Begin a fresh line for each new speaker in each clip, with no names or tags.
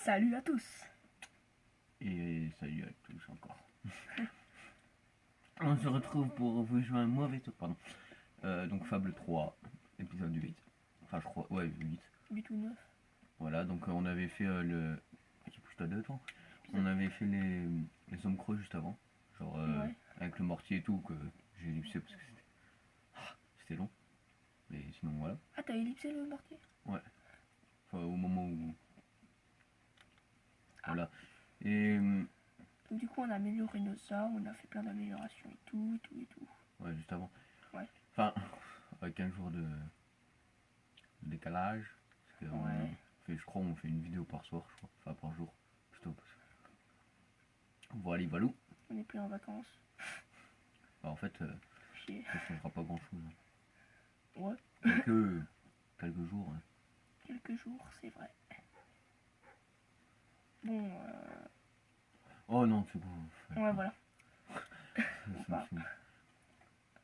Salut à tous.
Et salut à tous encore. On se retrouve pour vous jouer un mauvais tour, pardon. Donc Fable 3, épisode 8. Enfin je crois, ouais 8.
8 ou 9.
Voilà, donc on avait fait le... Qui pousse-toi devant. On avait fait les hommes creux juste avant. Genre
Ouais.
avec le mortier et tout, que j'ai ellipsé parce que c'était long. Mais sinon voilà.
Ah, t'as ellipsé le mortier?
Ouais. Enfin au moment où... Voilà. Et...
Donc du coup on a amélioré nos armes, on a fait plein d'améliorations et tout.
Ouais, juste avant.
Ouais.
Enfin, avec un jour de décalage. Parce que
Ouais.
je crois on fait une vidéo par soir, je crois. Enfin par jour. Plutôt. Voilà, Valou.
On est plus en vacances.
Bah, en fait,
Chier.
ça changera pas grand chose.
Ouais.
Quelques jours. Hein.
Quelques jours, c'est vrai. Bon,
Oh non, c'est bon.
ouais, voilà.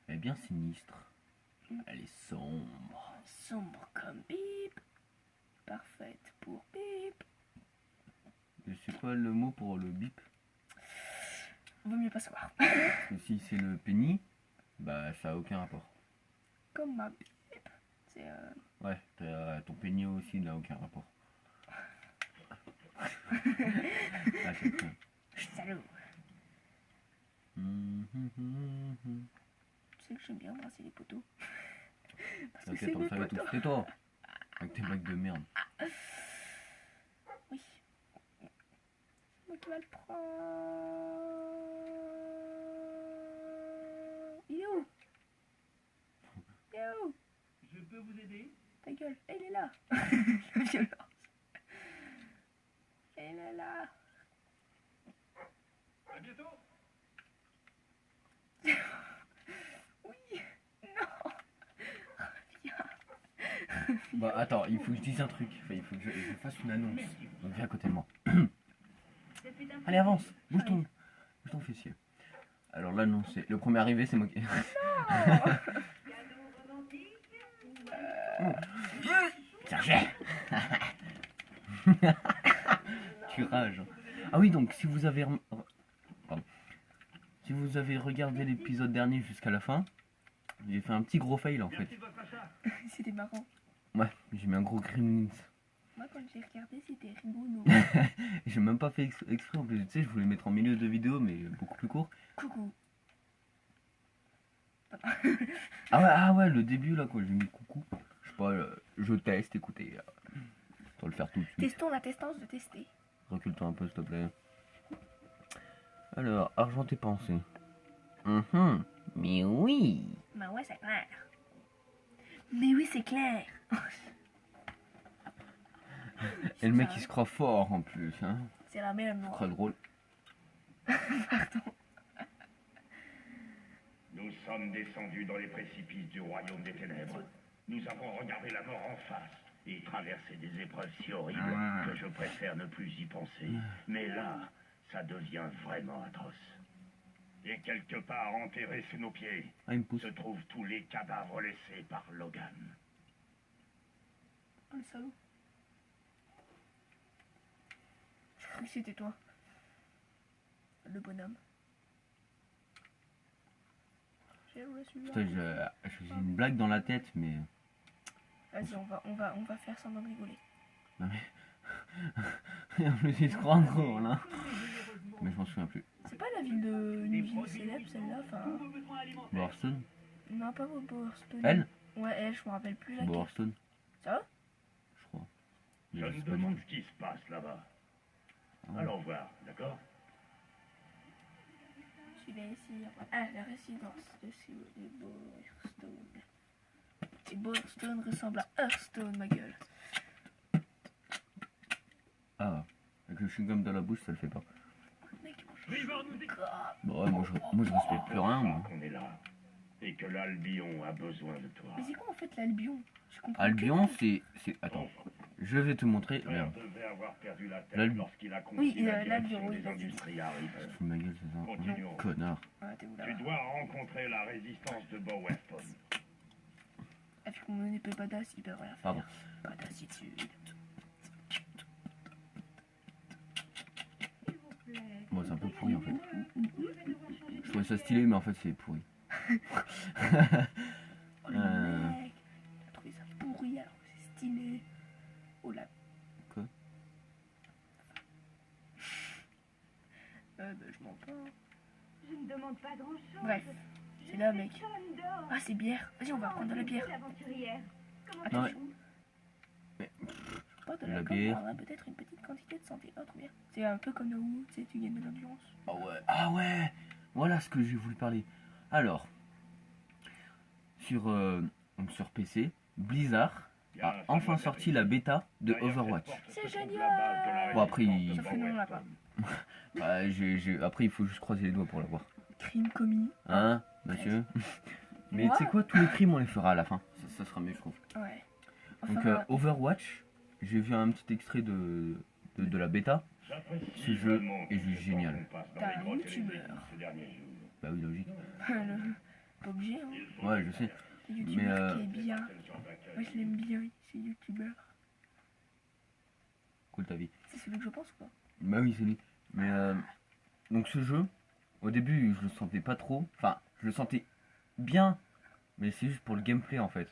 Elle est bien sinistre. Elle est sombre.
Sombre comme Bip. Parfaite pour Bip.
Et c'est quoi le mot pour le bip?
Vaut mieux pas savoir.
Parce que si c'est le penny, bah ça a aucun rapport.
Comme ma Bip. C'est
Ouais, ton penny aussi n'a aucun rapport. Ah, c'est bien.
Salaud. Tu sais que j'aime bien embrasser les poteaux. Parce que c'est
T'inquiète, on
mes
savait tous.
poteaux.
Tais-toi. Avec tes blagues de merde.
Oui. C'est moi qui va le prendre. Il est où? Il est où?
Je peux vous aider?
Ta gueule, elle est là. La violence. Elle est là.
À bientôt!
Oui. Non. Viens.
Bah attends, il faut que je dise un truc. Enfin, il faut que je fasse une annonce. Donc viens à côté de moi. Allez, avance. Bouge ton fessier. Alors l'annonce, c'est le premier arrivé, c'est moi qui... Serge. Tu rages. Ah oui, donc si vous avez... Pardon. Si vous avez regardé l'épisode dernier jusqu'à la fin, j'ai fait un petit gros fail en fait.
Merci de votre achat.
C'était marrant.
Ouais, j'ai mis un gros gremlins.
Moi, quand j'ai regardé, c'était rigolo.
J'ai même pas fait exprès en plus, tu sais, je voulais mettre en milieu de vidéo, mais beaucoup plus court.
Coucou.
Ah ouais, le début là, quoi, j'ai mis coucou. Je sais pas, je teste, écoutez. On va le faire tout de suite.
Testons la testance de tester.
Recule-toi un peu, s'il te plaît. Alors, argenté pensée. Mais oui.
Bah ouais, c'est clair. Mais oui, c'est clair.
Et le mec, il se croit fort en plus, hein.
C'est la merde,
Il se
moi.
croit drôle.
Pardon.
Nous sommes descendus dans les précipices du royaume des ténèbres. Nous avons regardé la mort en face et traversé des épreuves si horribles que je préfère ne plus y penser. Mais là, ça devient vraiment atroce. Et quelque part enterrés sous nos pieds
Ah, il me pousse.
se trouvent tous les cadavres laissés par Logan.
Oh, le salaud. Je crois que c'était toi. Le bonhomme. J'ai reçu.
Putain, j'ai une blague dans la tête, mais...
Vas-y, on va faire semblant de rigoler.
Non mais... En plus, il se croit drôle, hein. Mais je m'en souviens plus.
C'est pas la ville de une ville célèbre, celle-là, enfin.
Bowerston.
Non, pas Bowerston.
Elle
Ouais, elle, je me rappelle plus laquelle.
Bowerston,
Ça va?
je crois.
Je
Mais
me
sais pas du
demande
tout.
ce qui se passe là-bas.
Ah.
Allons voir, d'accord?
Je vais ici. Ah, la résidence de Bowerston. Et Bowerston ressemble à Hearthstone, ma gueule.
Ah, avec le chewing-gum dans la bouche, ça le fait pas.
Mec,
Rivard nous dit
Bon, ouais, moi je respecte plus rien, moi.
qu'on est là et que l'Albion a besoin de toi.
mais c'est quoi en fait l'Albion? Je comprends
Albion,
plus.
c'est... Attends, je vais te montrer.
Frère
Regarde,
devait avoir perdu la tête
L'Albion.
lorsqu'il a confié
Oui,
la
l'Albion,
direction
oui,
des
vas-y.
industries à Reaper.
fous de ma gueule, c'est ça.
Continuons.
Connard.
Ah, t'es où là?
Tu dois rencontrer la résistance de Bowerston.
Ah, vu que mon épée badass, il peut rien faire.
Pardon.
Badassitude.
pourri en fait. Je trouvais ça stylé, mais en fait c'est pourri.
Oh le mec, t'as trouvé ça pourri alors que c'est stylé. Oh là.
Quoi?
Bah, je m'en plains.
Je ne demande pas grand-chose.
Bref, c'est là mec.
Personne dort.
Ah c'est bière. Vas-y on va prendre de la bière.
L'aventurière. Comment
Attends,
ouais.
pas de
La
l'alcool,
bière.
on aura peut-être une petite quantité de santé. Oh trop bien. C'est un peu comme le Wii, tu sais, tu gagnes de l'endurance.
Ah ouais, voilà ce que j'ai voulu parler. Alors, sur PC, Blizzard a enfin sorti la bêta de Overwatch.
C'est génial.
Bon après,
Sauf que nous on l'a pas.
après il faut juste croiser les doigts pour l'avoir.
Crime commis.
Hein, monsieur? Mais tu sais
Ouais.
quoi, tous les crimes on les fera à la fin. Ça sera mieux je trouve.
Ouais.
Donc
Enfin,
Overwatch, j'ai vu un petit extrait de la bêta. Ce jeu est juste génial.
t'as un youtubeur.
Bah oui, logique.
Pas obligé, hein.
Ouais, je sais.
C'est youtubeur
Mais,
qui est bien. Moi je l'aime bien, c'est youtubeur.
Cool ta vie.
C'est celui que je pense quoi.
Bah oui, c'est lui. Mais donc ce jeu, au début, je le sentais pas trop. Enfin, je le sentais bien, mais c'est juste pour le gameplay en fait,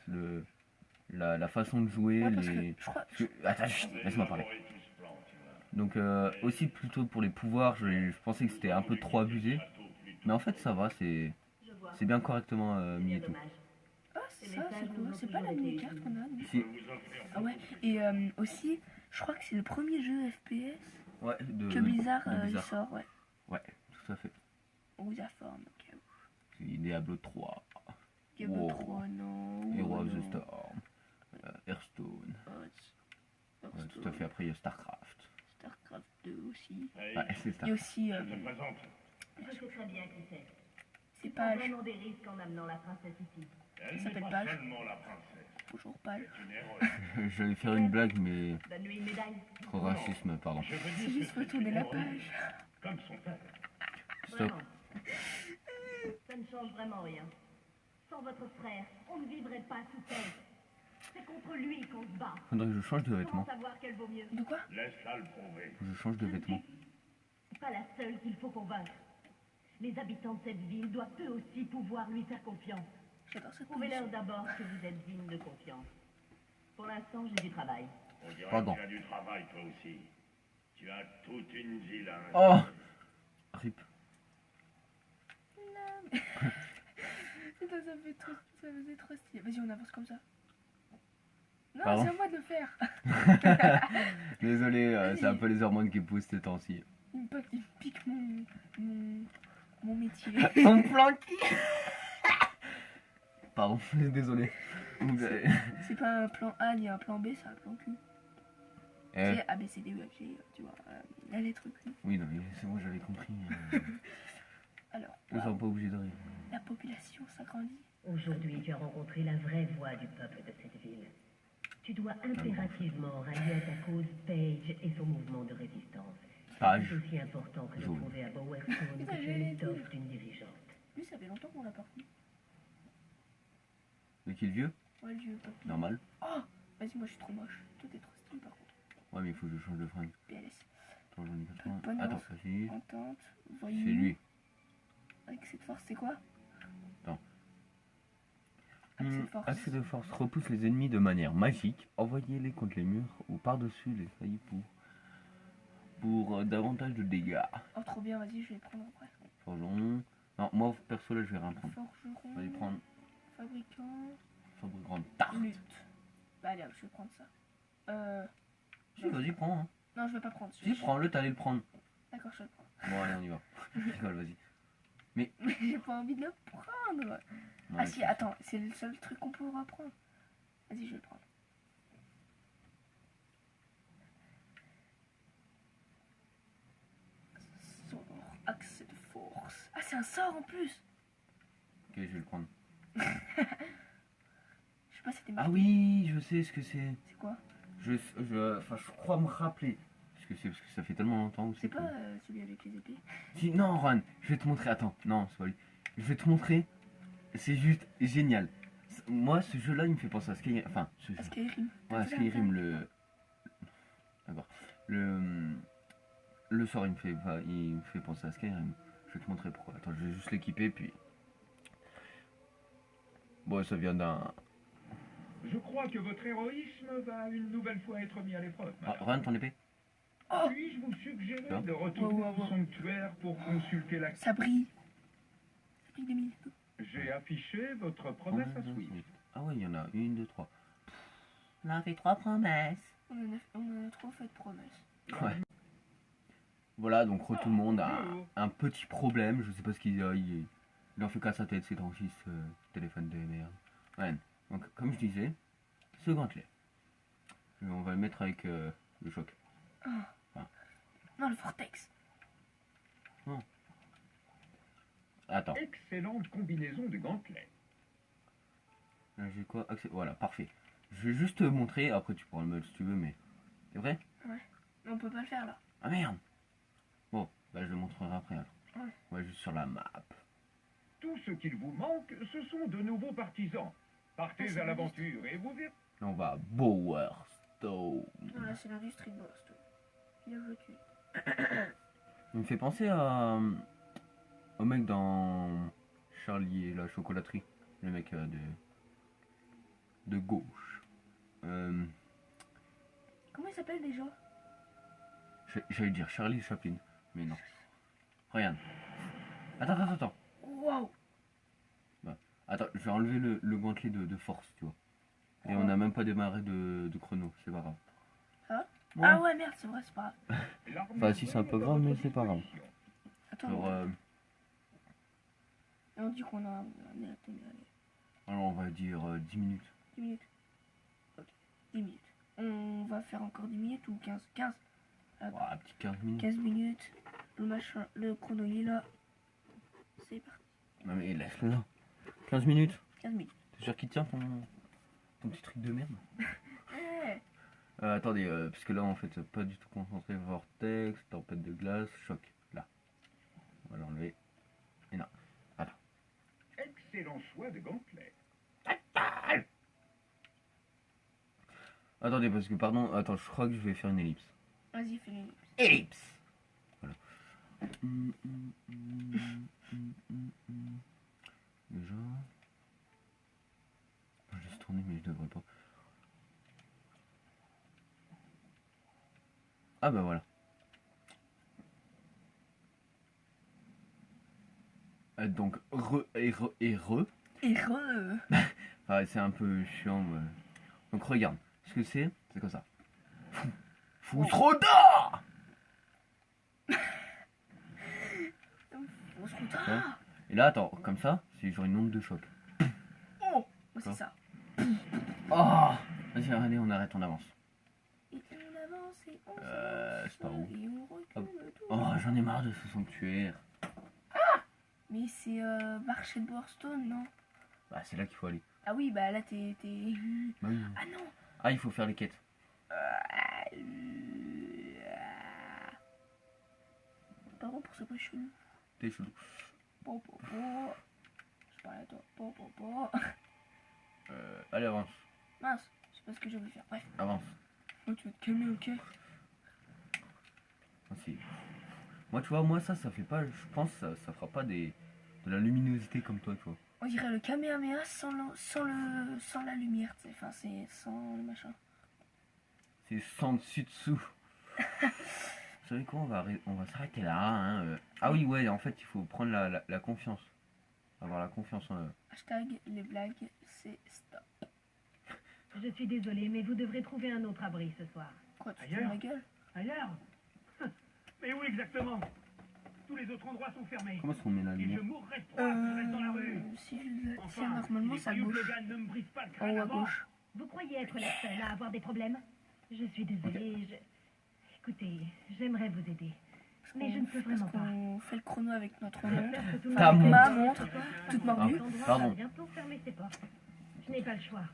la façon de jouer,
Ouais, parce que
les.
je crois.
Attends, chut, laisse-moi parler. Donc aussi plutôt pour les pouvoirs, je pensais que c'était un peu trop abusé, mais en fait ça va, c'est bien correctement mis et tout.
Ah, c'est ça, c'est quoi? C'est pas la mini-carte qu'on a, nous?
Si,
Ah ouais, et aussi, je crois que c'est le premier jeu FPS
ouais,
que Blizzard,
de
il
Blizzard.
sort, ouais.
Ouais, tout à fait.
Ou la forme, ok.
C'est Diablo 3,
Diablo
Wow.
3, non.
Hero of
non.
the Storm, Hearthstone. Ouais, tout à fait. Après il y a Starcraft.
Starcraft 2 aussi.
Ouais, c'est
Il y a
Starcraft.
aussi,
Je te présente.
Je sais très bien qui c'est.
c'est
Tu prends
Page.
vraiment des risques en amenant la princesse ici.
Elle
s'appelle
n'est pas
Page.
seulement la princesse,
Bonjour Page.
c'est une héroïne.
J'allais faire une blague, mais
Donne-lui une médaille.
trop racisme, pardon.
Je veux
C'est
dire
juste
que
faut tourner la
une héroïne,
page.
comme son père.
Stop.
Vraiment. Ça ne change vraiment rien. Sans votre frère, on ne vivrait pas sous terre. C'est contre lui qu'on se bat.
Faudrait que je change de
Comment
vêtements.
savoir qu'elle vaut mieux?
De quoi?
Laisse-la le prouver.
Je change de vêtements.
C'est pas la seule qu'il faut convaincre. Les habitants de cette ville doivent eux aussi pouvoir lui faire confiance.
J'adore cette
Prouvez-leur
position.
d'abord que vous êtes digne de confiance. Pour l'instant, j'ai du travail.
On dirait
Pardon.
que tu as du travail, toi aussi. Tu as toute une ville à
Oh Rip.
Non, mais... Putain, ça faisait trop stylé. Vas-y, on avance comme ça. Non,
Pardon
c'est à moi de le faire.
Désolé, c'est un peu les hormones qui poussent ces temps-ci.
Il me pique mon métier.
Ton plan qui Pardon, désolé.
C'est pas un plan A ni un plan B, c'est un plan Q.
Eh,
C'est A, B, C, D, E, F, G, tu vois, la lettre Q.
oui, non, mais c'est moi, j'avais compris.
Alors,
Ils sont pas obligés de rire.
la population s'agrandit.
Aujourd'hui, tu as rencontré la vraie voix du peuple de cette ville. Tu dois impérativement rallier à ta cause Paige et son mouvement de résistance.
Page.
C'est aussi important que de
Jaune.
prouver à Bowerstone que
Putain,
tu
je
es
l'ai
l'étoffe
dit.
d'une dirigeante.
Lui, ça fait longtemps qu'on l'a pas reconnu.
De qui le vieux?
Ouais, le vieux papy.
Normal.
Oh, vas-y, moi je suis trop moche. Toi, t'es trop stylé par contre.
Ouais, mais il faut que je change de fringue.
PLS.
Attends, j'en ai 80.
Bonne
Attends,
avance.
ça c'est
Entente,
c'est
voyou.
lui.
Avec cette force, c'est quoi?
Attends.
Accès de force.
Accès de force repousse les ennemis de manière magique. Envoyez-les contre les murs ou par-dessus les failles pour davantage de dégâts.
Oh, trop bien, vas-y, je vais prendre après.
Forgeron. Non, moi perso là je vais rien prendre.
Forgeron,
Je vais prendre
fabricant,
fabricant de tarte.
lutte. Bah, allez, hop, je vais prendre ça.
Si, vas-y, prends. Hein.
Non, je vais pas prendre.
Si, prends-le, t'allais le prendre.
D'accord, je vais le prendre.
Bon, allez, on y va. Je rigole, vas-y.
Mais j'ai pas envie de le prendre.
Ouais,
Ah si, attends, c'est le seul truc qu'on pourra prendre. Vas-y, je vais le prendre. Sort, accès de force. Ah, c'est un sort en plus.
Ok, je vais le prendre.
Je sais pas, c'était
Ah
marqué.
oui, je sais ce que c'est.
C'est quoi?
Enfin, je crois me rappeler. Parce que ça fait tellement longtemps aussi.
C'est pas celui avec les épées?
Si, non, Ron, je vais te montrer. Attends, non, c'est pas lui. Je vais te montrer. C'est juste génial. Moi, ce jeu-là, il me fait penser à Skyrim. Enfin, ce jeu.
À Skyrim.
Ouais, Skyrim, le. D'accord. Le. le sort, il me fait penser à Skyrim. Je vais te montrer pourquoi. Attends, je vais juste l'équiper, puis... Bon, ça vient d'un...
Je crois que votre héroïsme va une nouvelle fois être mis à l'épreuve.
Ah, regarde ton épée.
Oh,
Puis-je vous suggérer
Hein
de retourner
Wow, wow, wow.
au sanctuaire pour consulter la...
ça brille. Ça brille des minutes.
J'ai affiché votre promesse à Swift.
Ah ouais, il y en a 1, 2, 3. On a fait 3 promesses.
On a trop fait de promesses.
Ouais. Voilà, donc tout le monde a un petit problème. Je sais pas ce qu'il a. Il en fait qu'à sa tête, c'est Francis, téléphone de merde. Ouais. Donc, comme je disais, ce gantelet. On va le mettre avec le choc.
Non, le vortex.
Attends.
Excellente combinaison de gantelets.
Là, j'ai quoi Voilà, parfait. Je vais juste te montrer. Après, tu pourras le mettre si tu veux, mais. C'est vrai?
On peut pas le faire là.
Ah merde! Bon, bah je le montrerai après. Alors.
Ouais.
Ouais, juste sur la map.
Tout ce qu'il vous manque, ce sont de nouveaux partisans. Partez
c'est
à l'aventure et vous verrez.
Là, on va à Bowerstone.
Non, là, c'est l'industrie de Boston. Bien veux-tu.
Il me fait penser au mec dans Charlie et la chocolaterie. Le mec de gauche.
Comment il s'appelle déjà?
J'allais dire Charlie Chaplin, mais non. Regarde. Attends.
Waouh!
Attends, je vais enlever le gantelet de force, tu vois. Et on n'a même pas démarré de chrono, c'est pas grave.
Ah
Ouais.
Ah ouais, merde, c'est vrai, c'est pas grave.
Enfin, si, c'est un peu grave, mais c'est pas grave.
Attends,
Alors,
on dit qu'on a un
alors, on va dire 10 minutes.
10 minutes. Ok, 10 minutes. On va faire encore 10 minutes ou 15? 15.
Ouais, petit 15 minutes.
15 minutes. Le machin, le chrono il est là. C'est parti.
Non mais laisse-le là. 15 minutes.
15 minutes.
T'es sûr qu'il tient ton petit truc de merde?
Eh,
Attendez, parce que là en fait pas du tout concentré. Vortex, tempête de glace, choc. Là. On va l'enlever. Et non. Voilà.
Excellent choix de gantelets.
Attendez, parce que pardon, attends, je crois que je vais faire une ellipse.
Vas-y, fais une
Ellipse. Voilà. Déjà. Je laisse tourner mais je devrais pas. Ah bah voilà. Donc re et re et re.
Heureux.
Enfin, c'est un peu chiant. Ouais. Donc regarde, ce que c'est comme ça. Fousroda.
On se retrouve.
Et là, attends, comme ça, c'est genre une onde de choc.
Oh, c'est
Quoi
ça.
Oh. Vas-y, allez, on arrête, on avance.
Et on avance et on
C'est pas où.
et on recule tout.
Oh, j'en ai marre de ce sanctuaire.
Mais c'est marché de Bowerstone, non?
Bah, c'est là qu'il faut aller.
Ah oui, bah là t'es...
Bah oui.
Ah non.
Ah, il faut faire les quêtes.
Pardon pour ce bruit chelou.
T'es chelou.
Po, po, po. Je parle à toi. Po, po, po.
Allez, avance.
Mince, c'est pas ce que je voulais faire. Bref.
Avance.
Oh, tu vas te calmer, ok?
Merci. Moi, tu vois, moi, ça fait pas. Je pense que ça fera pas de la luminosité comme toi, tu vois.
On dirait le Kamehameha sans la lumière, tu sais. Enfin, c'est sans le machin.
C'est sans dessus-dessous. Vous savez quoi, on va s'arrêter là. Hein. Ah oui, ouais, en fait, il faut prendre la confiance. Avoir la confiance en eux.
Hashtag les blagues, c'est stop.
Je suis désolée, mais vous devrez trouver un autre abri ce soir.
Quoi, tu te
Ailleurs
fous de ma gueule?
Ailleurs? Mais où exactement? Tous les autres endroits sont fermés.
Comment est-ce qu'on met la
Et je
lumière?
mourrai de froid si je reste dans la rue.
Si je le tiens
Enfin,
normalement,
les
c'est à
voyous de
gauche.
Logan ne me brisent pas le
En
crâne
haut à
avant.
gauche.
Vous croyez être la seule à avoir des problèmes? Je suis désolée, Écoutez, j'aimerais vous aider. Mais je ne peux vraiment pas.
On fait le chrono avec notre montre.
J'espère que tout le
Ta
monde
Ma
est
montre,
ce soir.
toute mordue.
Cet endroit
Pardon.
va bientôt fermer ses portes. Je n'ai pas le choix.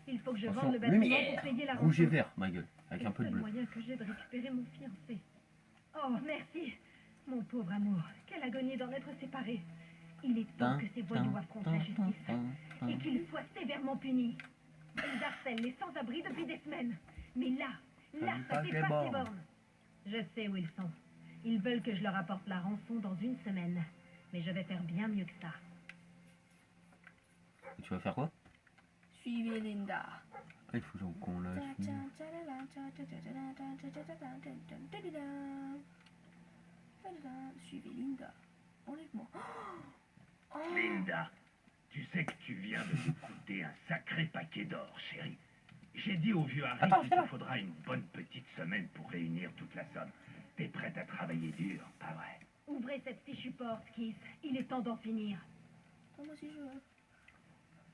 Il faut que je
Attention,
vende le bâtiment
lumière.
pour payer la
Rouge et
rançon.
vert, ma gueule. Avec
C'est
un peu de
le seul
bleu.
moyen que j'ai de récupérer mon fiancé. Oh, merci. Mon pauvre amour, quelle agonie d'en être séparés. Il est temps que ces voyous affrontent la justice et qu'ils soient sévèrement punis. Ils harcèlent les sans-abri depuis des semaines. Mais là,
Ça
ça
dépasse les
dépasse les
bornes.
bornes. Je sais où ils sont. Ils veulent que je leur apporte la rançon dans 1 semaine. Mais je vais faire bien mieux que ça.
Et tu vas faire quoi?
Suivez Linda.
Ah, il faut qu'on la suive.
Suivez Linda. Enlève-moi. Oh.
Linda, tu sais que tu viens de nous coûter un sacré paquet d'or, chérie. J'ai dit au vieux Harry
Attends,
qu'il te faudra une bonne petite semaine pour réunir toute la somme. T'es prête à travailler dur, pas vrai?
Ouvrez cette fichue porte, Keith. Il est temps d'en finir.
Moi aussi je veux.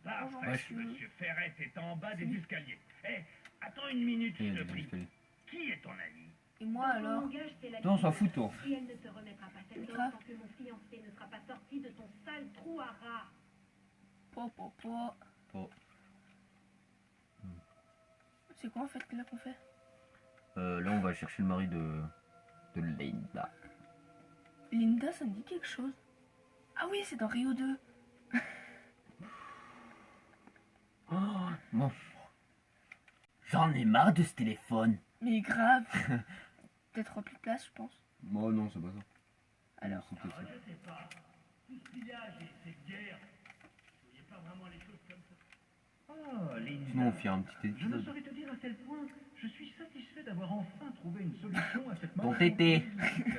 Parfait,
monsieur.
Monsieur Ferret est en bas des escaliers. Hé, attends une minute,
Il y
je
a
te
des
prie.
escaliers.
Qui est ton ami?
Et moi
Dans ton
alors?
langage, c'est la
Toi, on s'en
vie.
fout, toi.
Et elle ne te remettra pas cette
Grave.
dose tant que mon fiancé ne sera pas sorti de ton sale trou à rats.
Po.
Oh.
C'est quoi en fait là qu'on fait?
Là, on va chercher le mari de Linda.
Linda, ça me dit quelque chose. Ah oui, c'est dans Rio 2.
Oh, bon. J'en ai marre de ce téléphone.
Mais grave. Peut-être plus de place, je pense.
Moi, non, c'est pas ça.
Alors.
C'est peut-être ça.
Je sais pas. Tout ce qu'il y a, cette guerre. Vous voyez pas vraiment les choses comme ça.
Oh, Linda.
Sinon, on fait un petit
Je ne
épisode.
saurais te dire à quel point je suis satisfait d'avoir enfin trouvé une solution à cette
Ton
manche.
tété.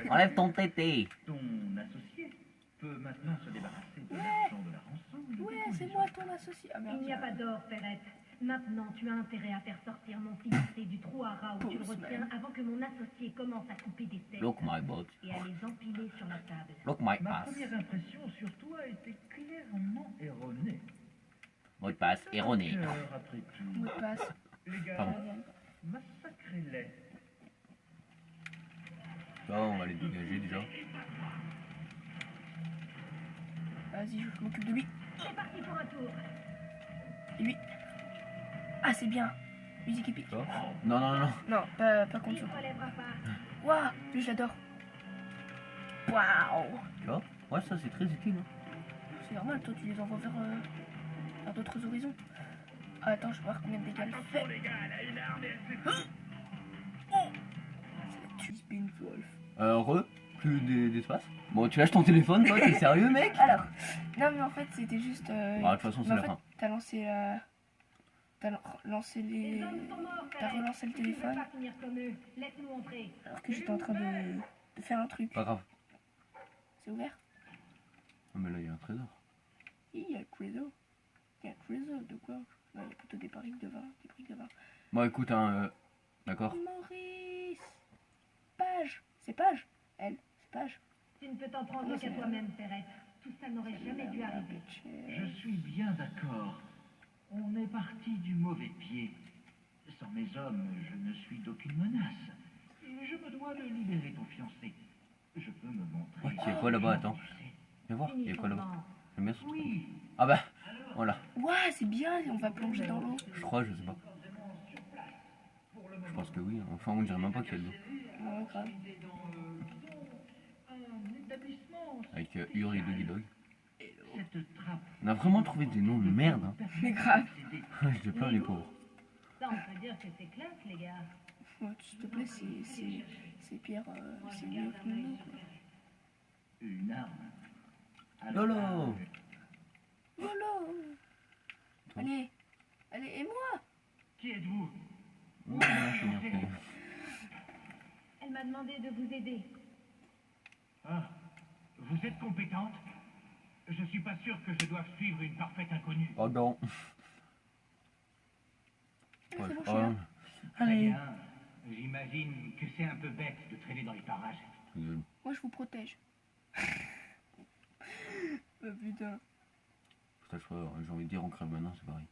Enlève ton tété.
Ton associé peut maintenant se débarrasser de l'argent de la rançon.
Ouais, c'est moi ton associé. Ah merde.
Il n'y a pas d'or, Ferret. Maintenant, tu as intérêt à faire sortir mon fiancé du trou à rats où tu le retiens avant que mon associé commence à couper des têtes
Look my butt.
et à les empiler sur la table.
Look my
Ma
ass.
première impression sur toi a été clairement erronée.
Mot de passe erroné.
Après tout,
Mot de passe.
les gars,
Pardon.
massacrez-les.
Là, on va les dégager déjà.
Vas-y, je m'occupe de lui.
C'est parti pour un tour.
Et lui. Ah, c'est bien. Musique épique.
Ça Non, non, non.
Non, pas contre
Il
ça.
ne relèvera pas.
Waouh, lui, je l'adore. Waouh.
Tu vois? Ouais, ça, c'est très utile. Hein.
C'est normal, toi, tu les envoies vers d'autres horizons. Ah, attends, je vais voir combien de dégâts elle fait.
Les gars, elle a une arme et elle s'est...
Tu spin Wolf.
Plus d'espace. Bon, tu lâches ton téléphone, toi, t'es sérieux, mec?
Alors, non, mais en fait, c'était juste.
Bah, de toute façon, c'est
mais en
la
fait,
fin.
t'as lancé la. T'as lancé
Les
les.
hommes sont morts,
T'as
Ferret.
relancé le
Tu ne peux
téléphone
pas finir comme eux. Laisse-nous entrer.
alors que j'étais en train de faire un truc.
Pas grave.
C'est ouvert?
Ah, mais là, il y a un trésor.
Il y a le trésor. Il y a le trésor de quoi? Non, il y a plutôt des barriques de vin. Des briques de vin.
Bon, écoute, hein, d'accord.
Maurice! Page! C'est Page? Elle, c'est Page.
Tu ne peux t'en prendre qu'à toi-même, Ferret. Tout ça n'aurait jamais dû arriver.
Je suis bien d'accord. On est parti du mauvais pied. Sans mes hommes, je ne suis d'aucune menace. Je me dois de libérer ton fiancé. Je peux me montrer.
Oh, il y a quoi là-bas? Attends. Viens voir, il y a quoi là-bas?
Finissons-en.
J'aime bien ce truc.
Oui,
Ah bah, voilà.
Ouah, c'est bien, on va plonger dans l'eau.
Je crois, je sais pas. Je pense que oui. Enfin, on dirait même pas qu'il y a de l'eau.
Ouais, grave.
un établissement.
Avec Uri de Guidog.
Cette trappe.
On a vraiment trouvé des noms de merde. Hein.
Mais grave.
Je plains les pauvres.
Ça, on peut dire que c'est classe, les gars.
Ouais, s'il te plaît, c'est Pierre. C'est mieux que nous. Quoi.
Une arme.
Lolo.
YOLO! Allez, allez, et moi?
Qui êtes-vous?
Ouh, là, je suis bien fait.
Elle m'a demandé de vous aider.
Ah, vous êtes compétente? Je suis pas sûr que je doive suivre une parfaite inconnue.
Oh non.
C'est
Ouais,
bon,
oh,
cher.
Très
Allez,
bien. J'imagine que c'est un peu bête de traîner dans les parages.
désolé.
moi je vous protège. Bah putain.
Putain, je crois, j'ai envie de dire on crève maintenant, c'est pareil.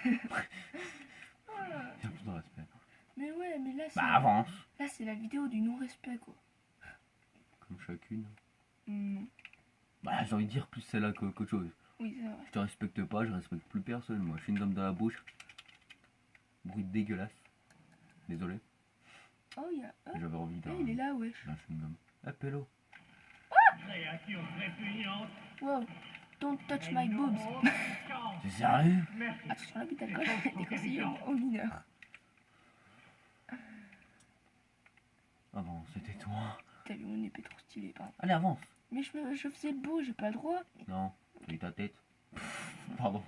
Il y a plus de respect.
Mais ouais, mais là c'est.
Bah avance.
Là c'est la vidéo du non-respect quoi.
Comme chacune.
Hmm.
Bah j'ai envie de dire plus celle-là qu'autre chose.
Oui, c'est vrai.
Je te respecte pas, je respecte plus personne. Moi, je suis une gomme dans la bouche. Bruit dégueulasse. Désolé,
Oh, il y a. Oh,
j'avais envie d'un
il est là, wesh.
chewing gum. Eh, pélo.
Créature répugnante.
Wow. Don't touch my boobs.
T'es sérieux?
Merci.
Attention, l'abus d'alcool est déconseillé aux mineurs.
Ah bon, c'était toi.
T'as vu mon épée trop stylée, pardon.
Allez, avance.
Mais je faisais le beau, j'ai pas le droit.
Non, avec ta tête. Pardon.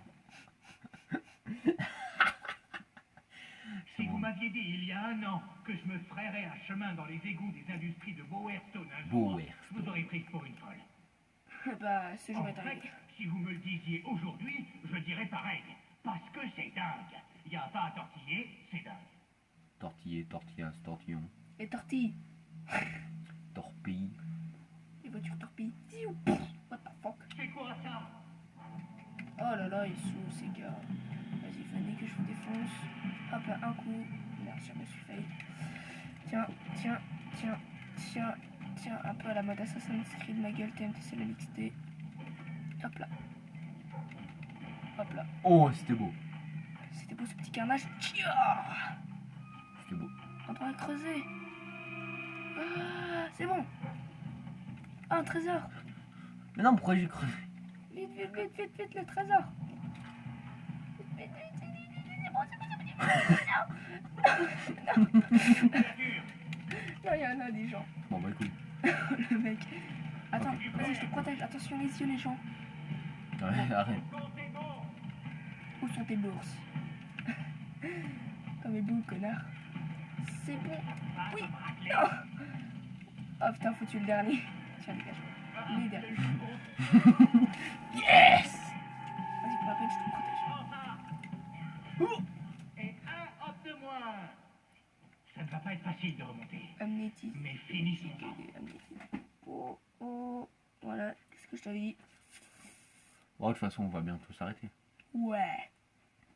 Si vous m'aviez dit il y a 1 an que je me frayerais un chemin dans les égouts des industries de Bowerstone un jour,
Bowerstone.
vous auriez pris pour une folle.
Bah, ce jour
En
est
fait,
arrivé.
si vous me le disiez aujourd'hui, je dirais pareil. Parce que c'est dingue. Il n'y a pas à tortiller, c'est dingue.
Tortillé, tortillas, tortillon,
Les tortilles.
torpille.
Les voitures torpilles. Ziou, pff, what the fuck.
C'est quoi ça?
Oh là là, ils sont ces gars. Vas-y, venez que je vous défonce. Hop là, un coup. Merde, je me suis failli. Tiens, tiens, tiens, tiens, tiens. Un peu à la mode Assassin's Creed, ma gueule, TMTC, la XT. Hop là. Hop là.
Oh, c'était beau.
C'était beau ce petit carnage. Tchia,
C'était beau.
on doit creuser. Ah, c'est bon. Ah, un trésor.
Mais non, pourquoi j'ai creusé?
Vite, vite, vite, vite, vite, le trésor. Vite, vite, vite, vite, vite, c'est bon, c'est bon, c'est bon. Non, il y en a des gens.
Bon, bah écoute.
Le mec. Attends, vas-y, je te protège. Attention les yeux, les gens.
Ouais, arrête.
Où sont tes bourses? Comme mes boules, connard. C'est bon. Oui. Non. Oh putain, faut tuer le dernier. Tiens, dégage. Les derniers.
Yes!
Vas-y, pour la peine, je te protège.
Et 1 hop de moins. Ça ne va pas être facile de remonter.
Amnésie.
Mais finissons.
Amnésie. Oh, oh. Voilà, qu'est-ce que je t'avais dit?
Bon, de toute façon, on va bientôt s'arrêter.
Ouais.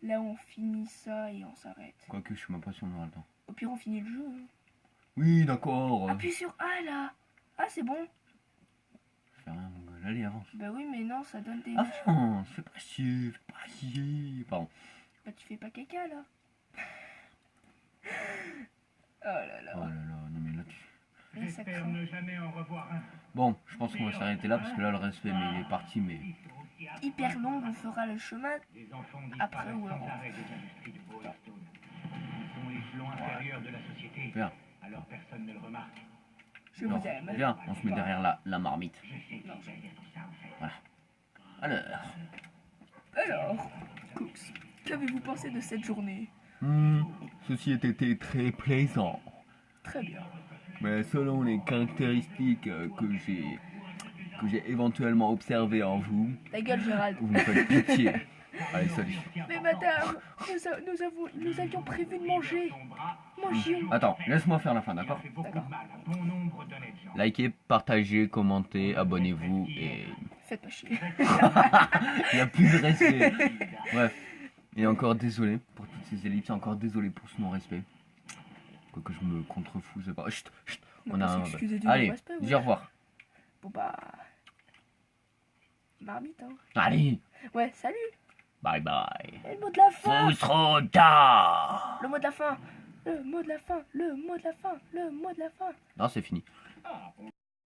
Là, on finit ça et on s'arrête.
Quoique, je suis même pas sûr qu'on aura le temps.
Au pire, on finit le jeu. Hein.
Oui, d'accord.
Appuie sur A, là. Ah, c'est bon.
Fais rien, mon gars. Allez, avance.
Bah oui, mais non, ça donne des...
Avance, fais pas chier, fais pas chier. Pardon.
Bah, tu fais pas caca, là. Oh là là.
Oh là là, non mais là tu...
Et ça
J'espère
craint.
ne jamais en revoir un.
Bon, je pense qu'on va s'arrêter là parce que là le respect mais il est parti mais...
Hyper long, on fera le chemin.
Les enfants
Après
disparaissent
ou
sans
avant.
arrêt des industries de Bowerstone. Ils sont l'échelon inférieur de la société.
Viens,
Alors personne ne le remarque.
Je
non,
vous aime.
viens, on se met derrière la marmite.
Je sais qui est derrière tout ça en fait.
Voilà. Alors...
Alors, Cooks, qu'avez-vous pensé de cette journée?
Ceci était très plaisant.
Très bien.
Mais selon les caractéristiques que j'ai éventuellement observées en vous,
Ta gueule, Gérald.
vous me faites pitié. Allez, salut.
Mais madame, nous avions prévu de manger. Mangions.
Attends, laisse-moi faire la fin,
Ça
d'accord?
fait beaucoup de mal à bon nombre d'honnêtes gens.
Likez, partagez, commentez, abonnez-vous et...
Faites pas chier.
Il n'y a plus de respect. Bref. Et encore désolé pour toutes ces ellipses, encore désolé pour ce non-respect. Quoique je me contrefous, c'est pas... Chut, chut.
On
On
peut
a un...
s'excuser du
Allez,
non-respect, ouais.
dis au revoir.
Bon bah... Marmite, hein.
Allez,
Ouais, salut.
bye bye.
Et le mot de la fin.
Fusroda.
Le mot de la fin. Le mot de la fin. Le mot de la fin. Le mot de la fin.
Non, c'est fini.
Ah,